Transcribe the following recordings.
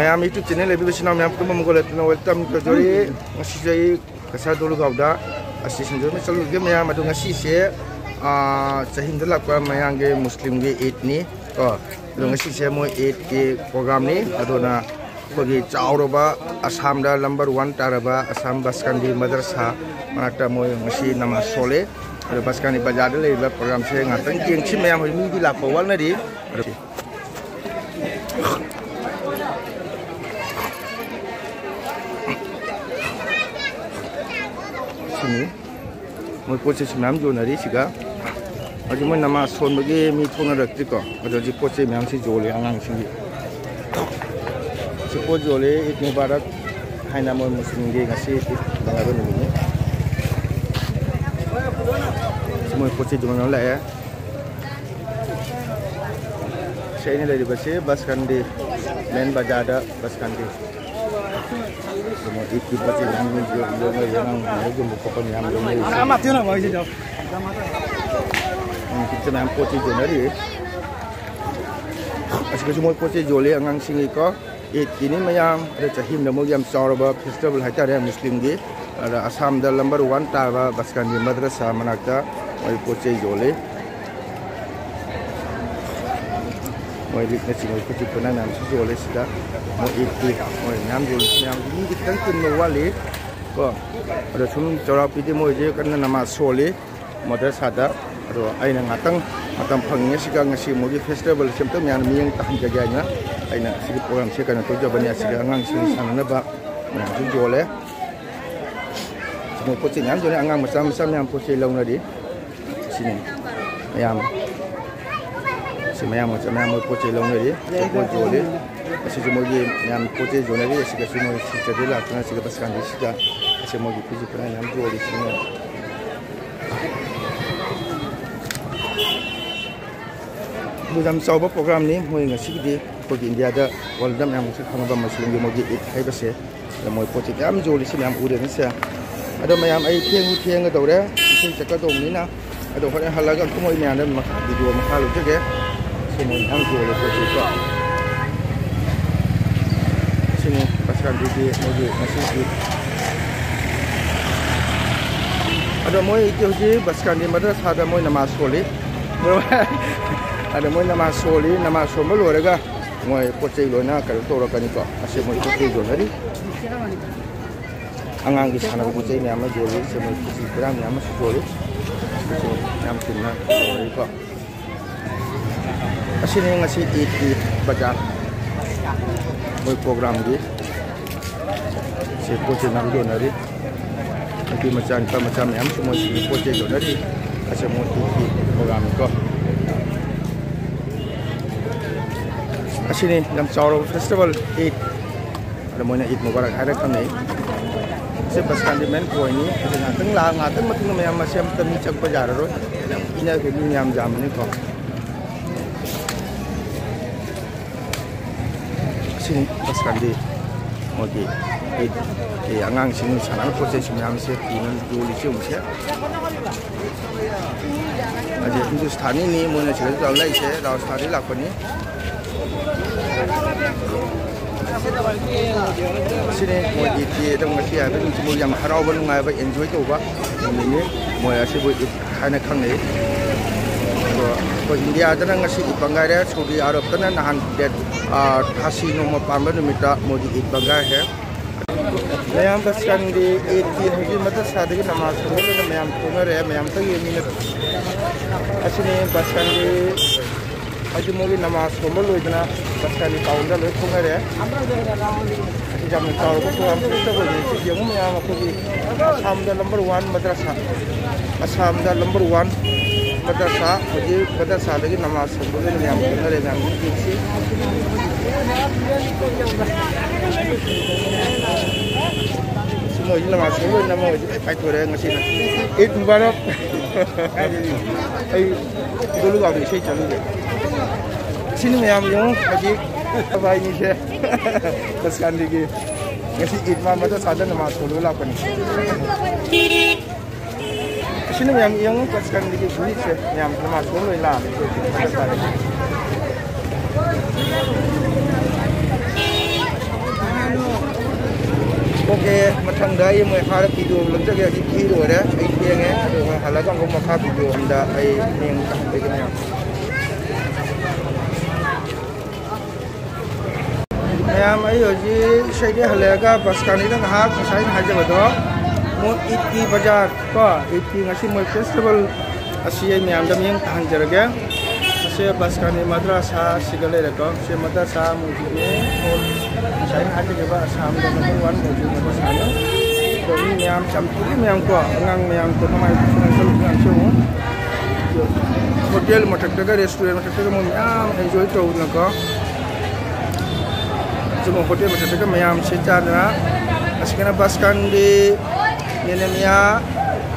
Mayam itu channel lebih besar mayam tu memulai tu welcome ke jadi ngasih saya kesal dulu kau dah asisten jadi selalu dia mayam ada ngasih saya sehingga lah kau mayam ke Muslim ke Eid ni oh ngasih saya mau Eid ke program ni ada na pergi jauh roba Assam dah number 1 taraba Assam baskan di madrasah mana kita mau ngasih nama Soleh ada baskan di bajar le program saya ngatang yang si mayam ini di lapawal nadi sini mau proses mayam jo nari siga aja mau nama son bagi mi thona rakti ko ada ji proses mayam si jole angang sini si po jole Eid Mubarak hai nama muslim ge ngasih bangaro ni semua proses jo nang la ya saya ini dari baskan di main bajar ada baskan di semua itu pasti yang buku yang amat tu nak bagi saya. Kita nak poci jenari. Asyik semua poci jole angang singi ko. Ini macam ada cahim nama yang Sarawak festival hari ada Muslim di ada Assam dah number 1 tawa baskan di madrasah manakta mai poci jole. Mai likna singi poci pernah nam jole sudah. Mau itu, mau nyam jual, nyam ini kita kan nuwali, ko ada cuma cara pidi mau je karena nama Soleh, madrasah ada, ada aina ngatang pangnya sih kan ngasih mau festival siapa yang miyang tahan jaganya, aina sih program sih kan tu jawabannya sih angang sih sana naba, mana tu jual ya, semua poci nyam jual angang macam yang poci laung tadi, sini, nyam, semua macam poci laung tadi, poci jual Asyik semua yang poci jual ni, asyik semua jadi lah, kerana asyik paskan di sini, asyik semua puji pernah yang jual di sini. Dalam sebuah program ni, mau ngasih di pergi India ada waldam yang mesti kamu Muslim di mau Eid hai bersih, dan mau poci yang jual di sini yang udah ni saya. Ada macam tiang ada orang, mesti cakap dong ni na, ada orang halaga semua ini ada video mahal juga, semua yang jual di poci tu. Sini pasukan di masjid. Ada moi itu je pasukan di madrasah ada moi nama Soleh. Ada moi nama Soleh, nama Somel orang ga. Moi poci lona kalau tu orang ni ko. Asyik moi poci jual hari. Angang di sana poci ni amat jual, semua poci kerana ni amat jual. Yang sini orang ko. Asyik ni ngasih Eid bajar. Moi program di poci nak jual nari, nanti macam yang semua poci jual nari, asyik mau program ko. Asyik ni dalam Sarawak festival Eid, ada mana Eid Mubarak hari kami. Sebaskan di main kau ini, ngateng macam yang masih termicak bajar ro, ini ke ni yang jam ni ko. Sini paskan di mogi angang sini sana proses yang mesti ini jual sih mesti. Aja Hindustan ini mana cerita tahu lah sih, Rajasthan ni lakon ni. Sini mogi dia mesti ada semua yang harau baru ngai enjoy tu ba. Ini mau asyik buat hanya kang ni. Ko India ada ngasih ibanggai dia, Saudi Arab tu nahan dia kasih nama pambar minta mau di ibanggai ya. Mayam paskan di Eid hari madrasah dengan nama Soleh, mayam tungar ya, mayam tu ini asini paskan di hari mungkin nama Soleh itu na paskan di tahun dah tungar ya. Asini jam tahun tu kami kita boleh jadi yang mayam aku di Assam dah number 1 madrasah, Assam dah number 1 madrasah, jadi madrasah lagi nama Soleh mayam tungar ya, mayam kisi. Semua ini nama Soleh nama baik orang ngasih na. Eid Mubarak. Dulu kami saya cakap. Sini mayam yang lagi apa ini saya. Paskan lagi. Ngasih Eid Mubarak ada nama Soleh lah kan. Sini yang paskan lagi bunyi saya. Yang nama Soleh lah. Oke, matang dah yang mereka video lanjut ya video ada, ini yang ada halagan kau makan video anda yang tak begini. Ayam ayo ji saya dia halaga pas kali ni nak saya haji betul. Mau iti bajar, kau iti ngasih mau festival asyik ni anda yang tahan jeraga. Saya pas kali madrasah segala itu, saya madrasah mungkin saya haji juga sama dengan tuan mungkin madrasah. Jadi ni am campur ni am kau, orang ni am tu nama itu nasional nasional. Hotel macam tu, restoran macam tu, mungkin am enjoy tu nak kau. Cuma hotel macam tu, macam secara asyik pas kali ni namanya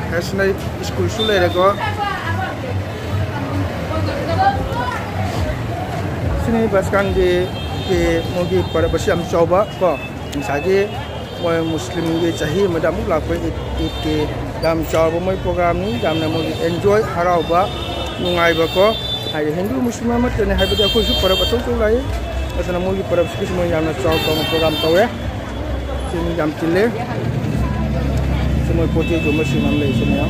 national school sulah itu. Sini baskan di mogi pada bersiam coba ko misalnya moi muslim di cahi madam lakukan itu dalam coba moi program ni dalam mogi enjoy harau ba nungai ba ko hari Hindu Muslim amat ni hari dia aku pada betul tu lah ya asal mogi pada sekali moi yang coba program tahu ya sini jam cile semua putih cuma sini namle sini ya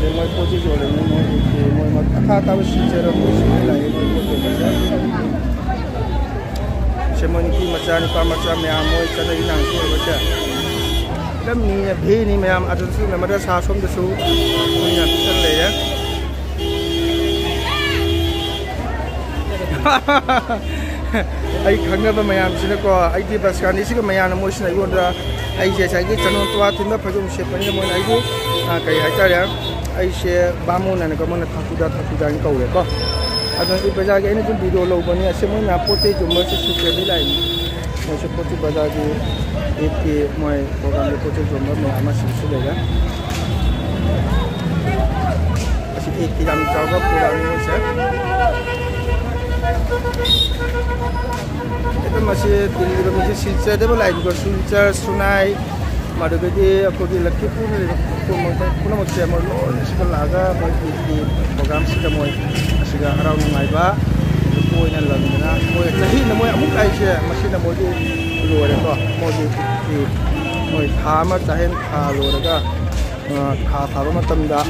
moi putih jual ni moi mat tahu secara muslim lah ini semua ni macam ni macam yang moi cakap ini nangsu macam lem ni bhi ni macam ada tu memang ada saham tu su ni nak terleh ya ai khangga ba mayam sina ko ai di baskan ni sika mayam mo sina ko da ai je sai ki chano to atin da phajum she pani mo ai ko kai ha ta ya ai she ba mo na ko mo na thaku da ni ko le ko adon i bazaar ke ni jum video lo bani ase mo na pote jum mo se su ke lai mo se pote bazaar ki ek ke mo program le pote jum mo ama su le ga ase ek ki dam jaga program ni se itu masih Delhi masih silsilah dia boleh juga silsilah sunai, madu jadi aku di laki pun punya macam mana sekolah agak di program sudah mulai sudah harau mengai ba, aku ini lagi na, mulai jadi namanya muka aja masih namanya di luar itu, mulai thama cahen thalo juga, thalo macam dah,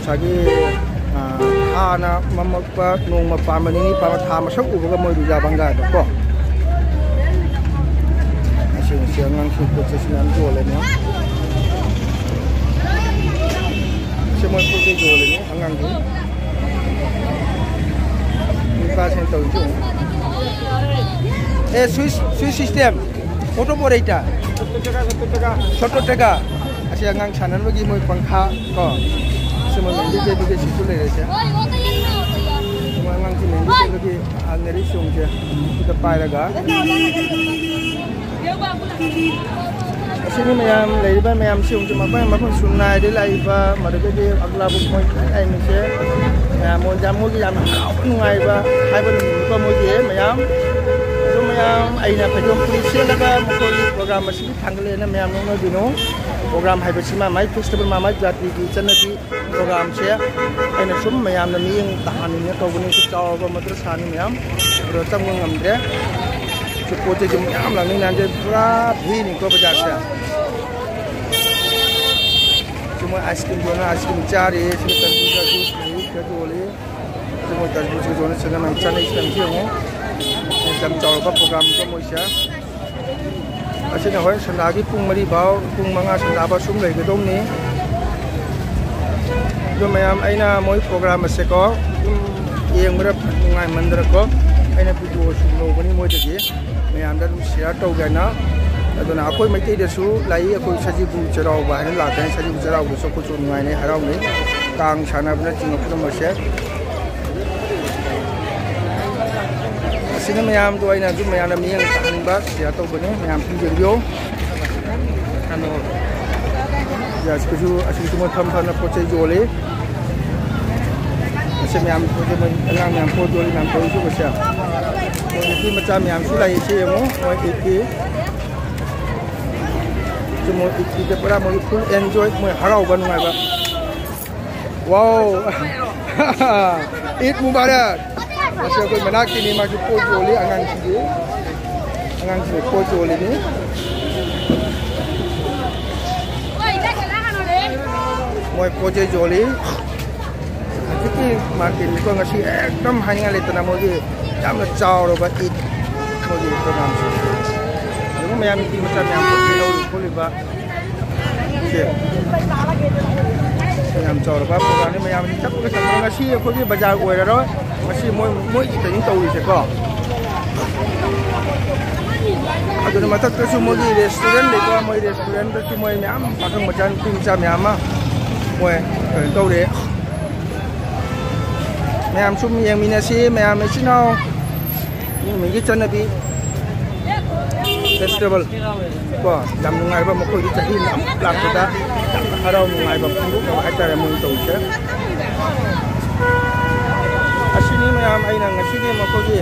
lagi na mamagpa nung mapaman ini para thama sa ubo ka mo duja bangga ko asin siang ang suko sa sinan jole no semua putih jole ni angang ni ipa sen tau ju Swiss system auto operator 70 টাকা asin angang sanan bagi mo pangkha ko semua yang dia situ le saja. Semua orang sini lagi angeri sung je. Kita pai laga. Sini mayam lagi mayam sung je apa yang macam sunai dia lagi ba, mereka dia agla bukan ai mesti. Mau jamu ke jam ngai ba, hai ba ni mau je mayam. So mayam ai na pajom polisi laga mukul program masih tanggal na mayam no dino. Program hai bersama mai festival mama jati di channel di program saya aina sum mayam na miyang tahan ni ko buni ko chaw ba madrasa ni mayam ro tang ngam de support jum yam la ni nan de pura bhi ni ko bajar sa cuma ice cream cari sekitar 3 jus ni ke boleh cuma tarjus ke zona sana nam channel islam ji ho jam chaw ba program ko mo sia asin na hoy sandagi pung mari baw pung mga sandaba sum lai ke dom ni do mayam aina moi program se ko yeng mera ngai mandra ko aina video sum lo bani moi de mayam da share to ga na adona akoi mai te de su lai akoi saji bu charau ba ne la ta saji bu charau so ko chu ngai ne harau ne kang sana bna ching ko ma se sini mayam tu aina tu mayam ni yang tahan bas ya tahu benar mayam pinjam yo anu ya sekarang asyik cuma tham projek jole asyik mayam projek mengalang mayam projek jole mayam projek itu besar jadi macam mayam sulai isi emo mau iki cuma iki daripada mau full enjoy mau harau banung apa wow Eid Mubarak masih aku menak ini masih pun boleh angan Angang po joli ni. Moi po joli. Jadi makin ko ngasi ekdom hanya le tanam mogi jam na chao ro ba it mogi tanam. Yung mayam ti macam yang po lo ko ba. Mayam chao ro ba po ni mayam ni chap ko sa ngasi ko di bazar ko ro. Ngasi moi kita ni tahu je ko. Aduh mata tu semua di restoran deko, moi restoran tu semua mayam pakai macam tu macam mayam ah. Moi tahu deh. Mayam sum yang minasi mayam Cina ini mungkin cina bi festival ko jam nungai ba mukoi di cahin lak kita harau nungai ba puru ko acara mung tau je asini mayam ai nang asini mukoi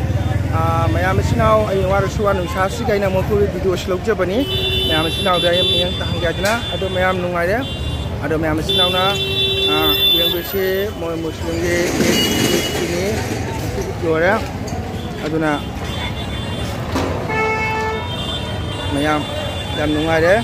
mayam Cina ai waru suan usasi kai nang mukoi video slok je bani mayam Cina da yang tahang jadna ada mayam nungai ya ada mayam Cina na yang bersih mau muslim ini juara aduna mayam dan nungai deh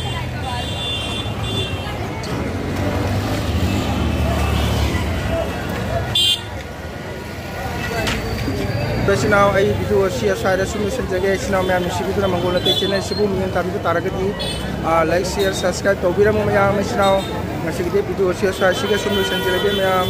Sinau ai video share saya solution jaga sinau mayam misi itu nama guna te channel sibu mungkin tapi itu taragati like share subscribe to bira mayam sinau ngasih kita video share saya solution jaga mayam